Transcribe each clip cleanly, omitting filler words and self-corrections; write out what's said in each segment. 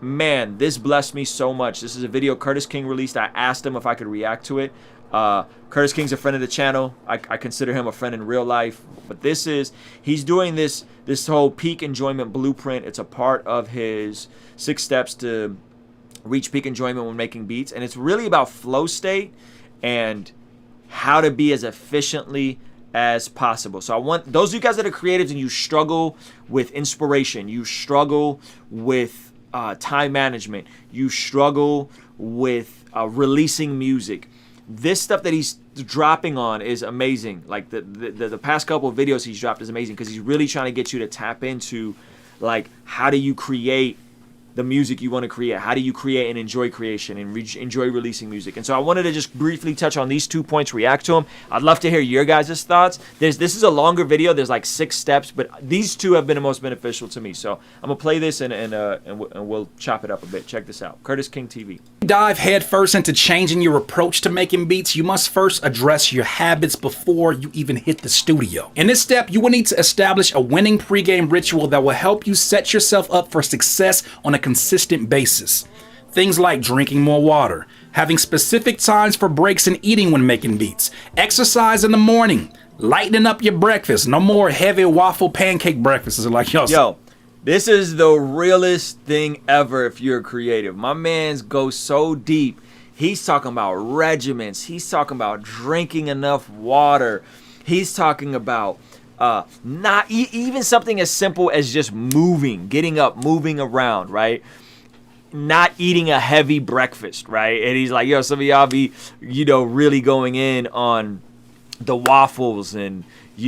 man, this blessed me so much. This is a video Curtis King released. I asked him if I could react to it. Curtis King's a friend of the channel. I consider him a friend in real life. But he's doing this whole peak enjoyment blueprint. It's a part of his 6 steps to reach peak enjoyment when making beats. And it's really about flow state and how to be as efficiently as possible. So I want those of you guys that are creatives and you struggle with inspiration, you struggle with time management, you struggle with releasing music. This stuff that he's dropping on is amazing. Like the past couple of videos he's dropped is amazing because he's really trying to get you to tap into, like, how do you create the music you want to create? How do you create and enjoy creation and enjoy releasing music? And so I wanted to just briefly touch on these 2 points, react to them. I'd love to hear your guys' thoughts. This is a longer video. There's like 6 steps, but these 2 have been the most beneficial to me. So I'm gonna play this and we'll chop it up a bit. Check this out. Curtis King TV. Dive headfirst into changing your approach to making beats, you must first address your habits before you even hit the studio. In this step, you will need to establish a winning pregame ritual that will help you set yourself up for success on a consistent basis. Things like drinking more water, having specific times for breaks and eating when making beats, exercise in the morning, lightening up your breakfast. No more heavy waffle pancake breakfasts like y'all. Yo, this is the realest thing ever if you're creative. My man's goes so deep. He's talking about regiments. He's talking about drinking enough water. He's talking about not even something as simple as just moving, getting up, moving around, right? Not eating a heavy breakfast, right? And he's like, yo, some of y'all be, really going in on the waffles and,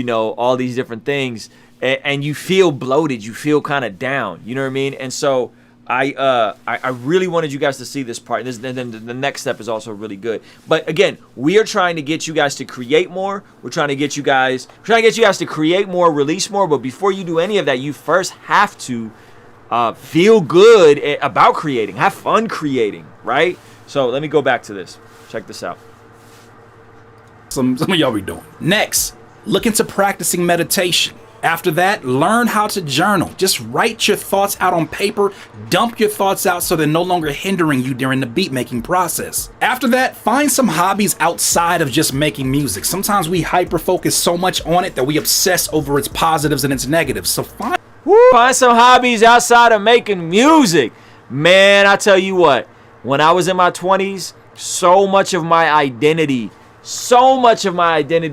all these different things. And you feel bloated, you feel kind of down, you know what I mean? And so I really wanted you guys to see this part. And then the next step is also really good. But again, we are trying to get you guys to create more. We're trying to get you guys to create more, release more. But before you do any of that, you first have to feel good about creating, have fun creating, right? So let me go back to this. Check this out. Some of y'all be doing. Next, look into practicing meditation. After that, learn how to journal. Just write your thoughts out on paper, dump your thoughts out so they're no longer hindering you during the beat making process. After that, find some hobbies outside of just making music. Sometimes we hyper focus so much on it that we obsess over its positives and its negatives. So find some hobbies outside of making music. Man, I tell you what, when I was in my 20s, so much of my identity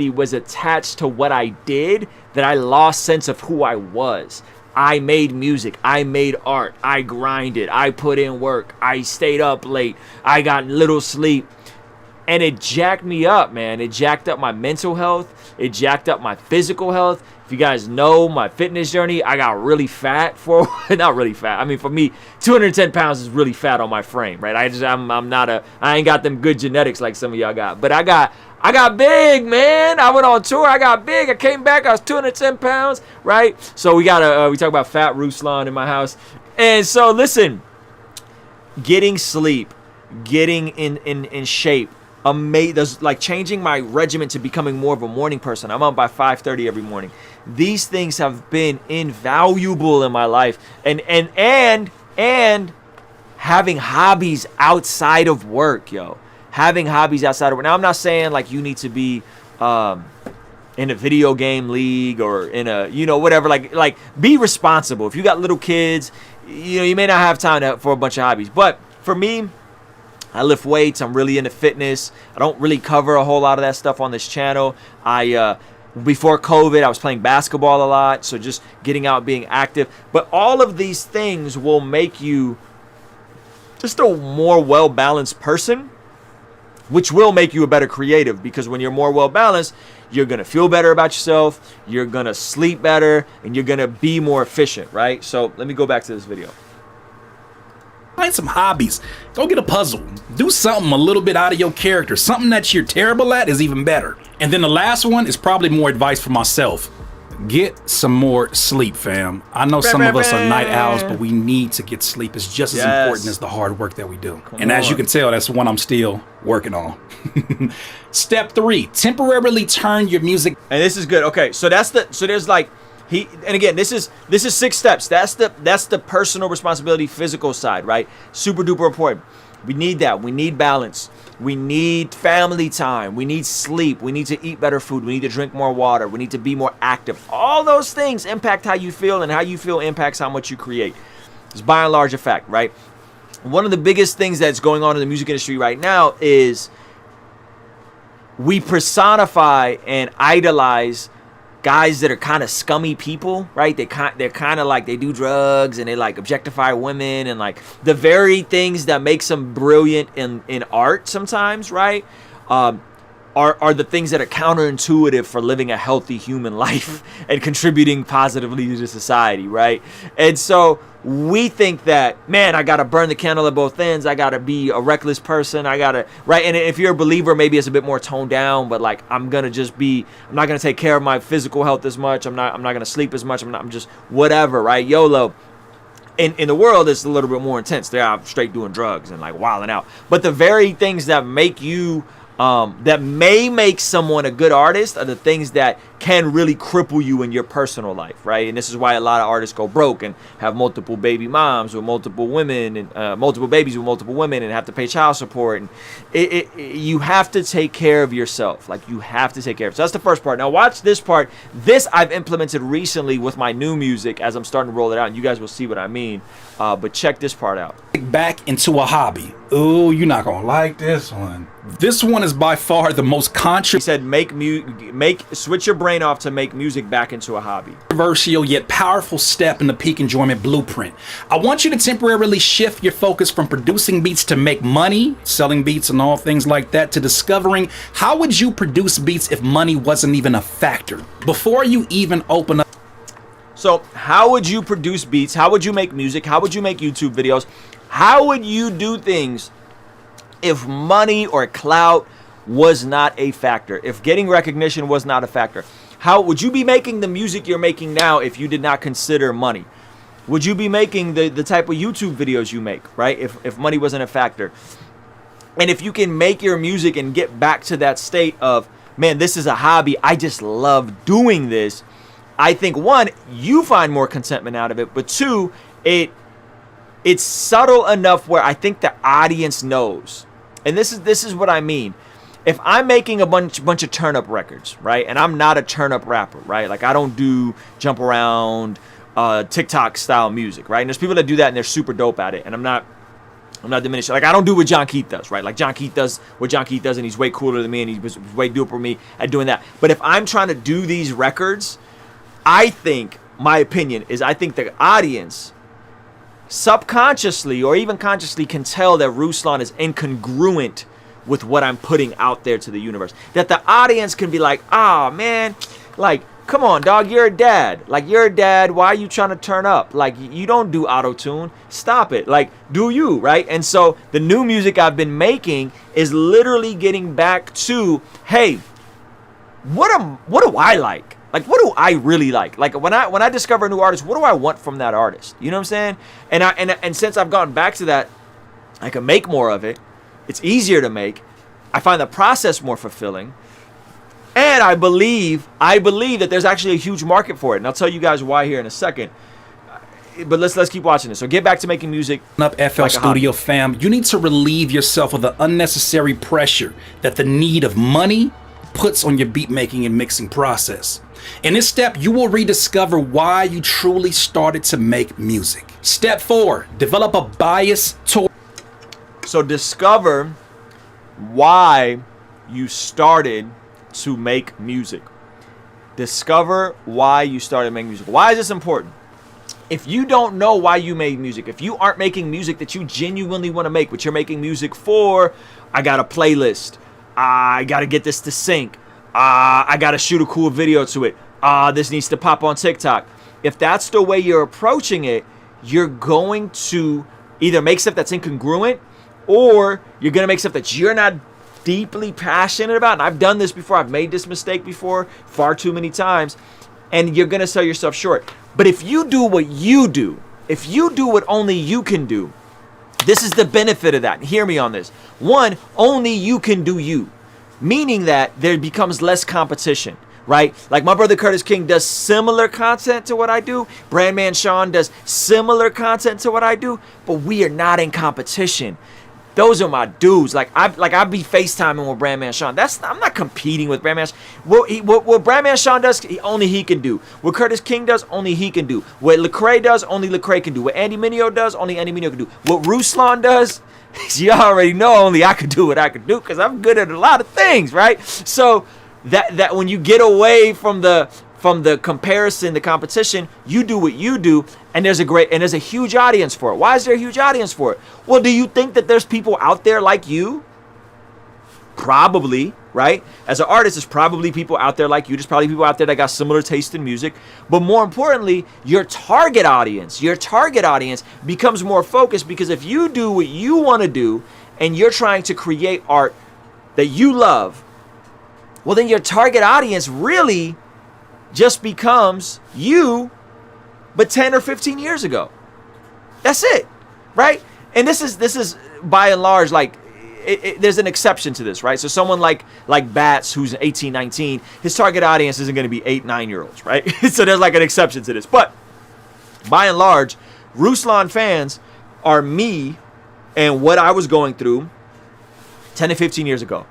was attached to what I did that I lost sense of who I was. I made music, I made art, I grinded, I put in work, I stayed up late, I got little sleep. And it jacked me up, man. It jacked up my mental health. It jacked up my physical health. If you guys know my fitness journey, I got really fat for, not really fat. I mean, for me, 210 pounds is really fat on my frame, right? I ain't got them good genetics like some of y'all got. But I got big, man. I went on tour. I got big. I came back. I was 210 pounds, right? So we talk about fat Ruslan in my house. And so listen, getting sleep, getting in shape, like changing my regimen to becoming more of a morning person. I'm up by 5:30 every morning. These things have been invaluable in my life, and having hobbies outside of work, yo. Having hobbies outside of work. Now, I'm not saying like you need to be in a video game league or in a whatever. Like be responsible. If you got little kids, you may not have time for a bunch of hobbies. But for me, I lift weights. I'm really into fitness. I don't really cover a whole lot of that stuff on this channel. Before COVID, I was playing basketball a lot, so just getting out, being active. But all of these things will make you just a more well-balanced person, which will make you a better creative, because when you're more well-balanced, you're going to feel better about yourself, you're going to sleep better, and you're going to be more efficient, right? So let me go back to this video. Find some hobbies. Go get a puzzle. Do something a little bit out of your character. Something that you're terrible at is even better. And then the last one is probably more advice for myself. Get some more sleep, fam. I know some of us are night owls, but we need to get sleep. It's just as important as the hard work that we do. And as you can tell, that's one I'm still working on. Step 3, temporarily turn your music. And this is good. Okay, so there's like, And again, this is 6 steps. That's the personal responsibility, physical side, right? Super duper important. We need that. We need balance. We need family time. We need sleep. We need to eat better food. We need to drink more water. We need to be more active. All those things impact how you feel, and how you feel impacts how much you create. It's by and large a fact, right? One of the biggest things that's going on in the music industry right now is we personify and idolize guys that are kind of scummy people, right? They're kind of like, they do drugs and they like objectify women, and like the very things that makes them brilliant in art sometimes, right? Are the things that are counterintuitive for living a healthy human life and contributing positively to society, right? And so we think that, man, I got to burn the candle at both ends. I got to be a reckless person. I got to, right? And if you're a believer, maybe it's a bit more toned down, but like, I'm not going to take care of my physical health as much. I'm not going to sleep as much. I'm just whatever, right? YOLO. In the world, it's a little bit more intense. They're out straight doing drugs and like wilding out. But the very things that make you, that may make someone a good artist are the things that can really cripple you in your personal life, right? And this is why a lot of artists go broke and have multiple baby moms with multiple women, and multiple babies with multiple women, and have to pay child support. And you have to take care of yourself. Like, you have to take care of yourself. So that's the first part. Now watch this part. This I've implemented recently with my new music as I'm starting to roll it out, and you guys will see what I mean. But check this part out. Back into a hobby. Ooh, you're not gonna like this one. This one is by far the most He said, switch your brain off to make music back into a hobby. Controversial yet powerful step in the peak enjoyment blueprint. I want you to temporarily shift your focus from producing beats to make money, selling beats and all things like that, to discovering how would you produce beats if money wasn't even a factor. Before you even open up. So how would you produce beats? How would you make music? How would you make YouTube videos? How would you do things if money or clout was not a factor? If getting recognition was not a factor? How would you be making the music you're making now if you did not consider money? Would you be making the type of YouTube videos you make, right? If money wasn't a factor? And if you can make your music and get back to that state of, man, this is a hobby, I just love doing this, I think, one, you find more contentment out of it, but two, it's subtle enough where I think the audience knows. And this is what I mean. If I'm making a bunch of turn-up records, right, and I'm not a turn-up rapper, right, like I don't do jump around TikTok style music, right, and there's people that do that and they're super dope at it, and I'm not diminishing. Like, I don't do what John Keith does, right? Like, John Keith does what John Keith does, and he's way cooler than me, and he was way doper for me at doing that. But if I'm trying to do these records, I think, my opinion is, I think the audience subconsciously or even consciously can tell that Ruslan is incongruent with what I'm putting out there to the universe. That the audience can be like, ah, man, like, come on, dog, you're a dad. Like, you're a dad. Why are you trying to turn up? Like, you don't do auto-tune. Stop it. Like, do you, right? And so the new music I've been making is literally getting back to, hey, what do I like? Like, what do I really like? Like, when I discover a new artist, what do I want from that artist? You know what I'm saying? And since I've gotten back to that, I can make more of it. It's easier to make. I find the process more fulfilling. And I believe that there's actually a huge market for it. And I'll tell you guys why here in a second. But let's keep watching this. So get back to making music. Up FL Studio fam, you need to relieve yourself of the unnecessary pressure that the need of money puts on your beat making and mixing process. In this step, you will rediscover why you truly started to make music. Step 4, develop a bias toward. So discover why you started to make music. Discover why you started making music. Why is this important? If you don't know why you made music, if you aren't making music that you genuinely want to make, but you're making music for, I got a playlist, I got to get this to sync, I got to shoot a cool video to it, this needs to pop on TikTok. If that's the way you're approaching it, you're going to either make stuff that's incongruent, or you're going to make stuff that you're not deeply passionate about. And I've done this before. I've made this mistake before far too many times. And you're going to sell yourself short. But if you do what you do, if you do what only you can do, this is the benefit of that. And hear me on this. One, only you can do you. Meaning that there becomes less competition. right? Like my brother Curtis King does similar content to what I do. Brandman Sean does similar content to what I do, but we are not in competition. Those are my dudes. Like I be FaceTiming with Brandman Sean. I'm not competing with Brandman. What Brandman Sean does, only he can do. What Curtis King does, only he can do. What Lecrae does, only Lecrae can do. What Andy Mineo does, only Andy Mineo can do. What Ruslan does, you already know only I can do what I can do because I'm good at a lot of things, right? So that when you get away from the comparison, the competition, you do what you do, and there's a huge audience for it. Why is there a huge audience for it? Well, do you think that there's people out there like you? Probably, right? As an artist, there's probably people out there like you. There's probably people out there that got similar taste in music. But more importantly, your target audience becomes more focused, because if you do what you want to do and you're trying to create art that you love, well, then your target audience really just becomes you, but 10 or 15 years ago. That's it, right? And this is by and large, like, there's an exception to this, right? So someone like Bats, who's 18, 19, his target audience isn't going to be 8, 9-year-olds, right? So there's like an exception to this. But by and large, Ruslan fans are me and what I was going through 10 to 15 years ago.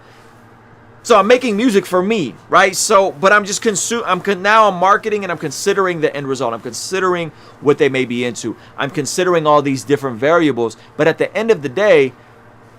So I'm making music for me, right? So, but I'm just now I'm marketing, and I'm considering the end result. I'm considering what they may be into. I'm considering all these different variables. But at the end of the day,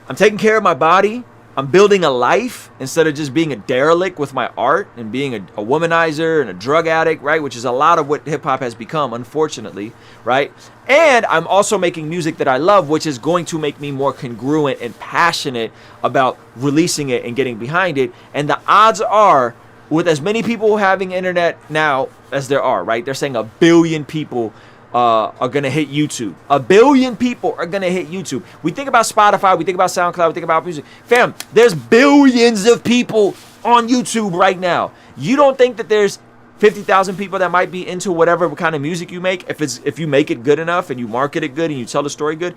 I'm taking care of my body. I'm building a life instead of just being a derelict with my art and being a womanizer and a drug addict, right? Which is a lot of what hip hop has become, unfortunately, right? And I'm also making music that I love, which is going to make me more congruent and passionate about releasing it and getting behind it. And the odds are, with as many people having internet now as there are, right? They're saying 1 billion people are going to hit YouTube. 1 billion people are going to hit YouTube. We think about Spotify, we think about SoundCloud, we think about music. Fam, there's billions of people on YouTube right now. You don't think that there's 50,000 people that might be into whatever kind of music you make, if you make it good enough and you market it good and you tell the story good?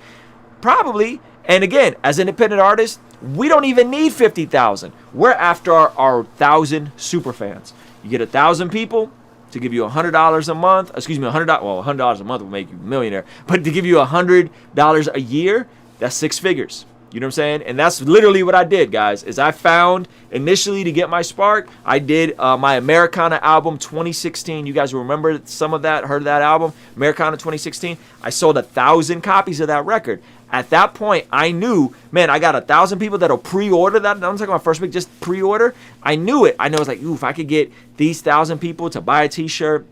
Probably. And again, as independent artists, we don't even need 50,000. We're after our 1,000 super fans. You get 1,000 people to give you $100 a month, $100. Well, $100 a month will make you a millionaire. But to give you $100 a year, that's 6 figures. You know what I'm saying? And that's literally what I did, guys. Is I found initially, to get my spark, I did my Americana album 2016. You guys remember some of that? Heard of that album, Americana 2016? I sold 1,000 copies of that record. At that point, I knew, man, I got 1,000 people that'll pre-order that. I'm talking about first week, just pre-order. I knew it. I know it's like, ooh, if I could get these 1,000 people to buy a t-shirt,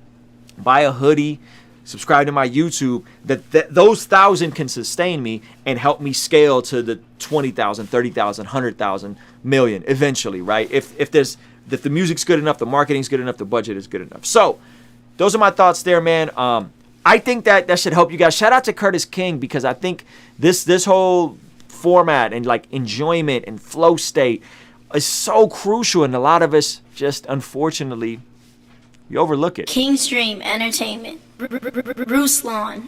buy a hoodie, subscribe to my YouTube, that those 1,000 can sustain me and help me scale to the 20,000, 30,000, 100,000, million eventually, right? If the music's good enough, the marketing's good enough, the budget is good enough. So those are my thoughts there, man. I think that should help you guys. Shout out to Curtis King, because I think this whole format and like enjoyment and flow state is so crucial, and a lot of us just, unfortunately, we overlook it. Kingstream Entertainment. Ruslan.